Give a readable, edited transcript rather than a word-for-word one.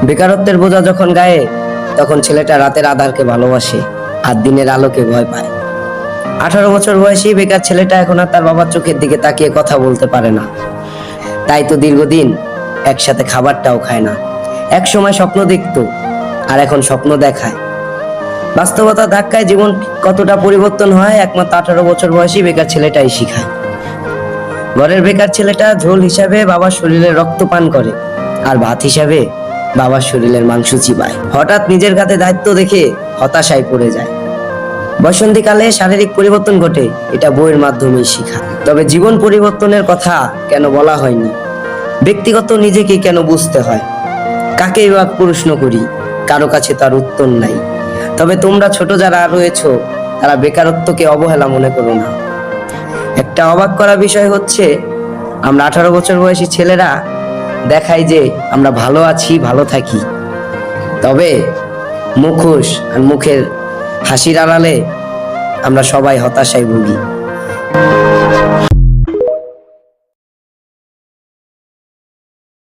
বেকারত্বের বোঝা যখন গায়ে, তখন ছেলেটা রাতের আধারকে ভালোবাসে আর দিনের আলোকে ভয় পায়। 18 বছর বয়সী বেকার ছেলেটা এখন আর তার বাবার চোখের দিকে তাকিয়ে কথা বলতে পারে না। তাই তো দীর্ঘদিন একসাথে খাবারটাও খায় না। এক সময় স্বপ্ন দেখতো, আর এখন স্বপ্ন দেখায়। বাস্তবতা ধাক্কায় জীবন কতটা পরিবর্তন হয় একমাত্র 18 বছর বয়সী বেকার ছেলেটাই শিখায়। ঘরের বেকার ছেলেটা ঝোল হিসাবে বাবার শরীরের রক্ত পান করে, আর ভাত হিসাবে বাবার শরীরের মাংস চিবায়। হঠাৎ নিজের কাঁধে দায়িত্ব দেখে হতাশায় পড়ে যায়। বসন্তীকালে শারীরিক পরিবর্তন ঘটে, এটা বইয়ের মাধ্যমেই শেখা। তবে জীবন পরিবর্তনের কথা কেন বলা হয়নি? ব্যক্তিগত নিজেকে কেন বুঝতে হয়? কাকে বা প্রশ্ন করি? কারো কাছে তার উত্তর নাই। তবে তোমরা ছোট যারা রয়েছো, তারা বেকারত্বকে অবহেলা মনে করো না। একটা অবাক করা বিষয় হচ্ছে, আমরা 18 বছর বয়সী ছেলেরা দেখাই যে আমরা ভালো আছি, ভালো থাকি, তবে মুখোশ আর মুখের হাসির আড়ালে আমরা সবাই হতাশায় ভুগি।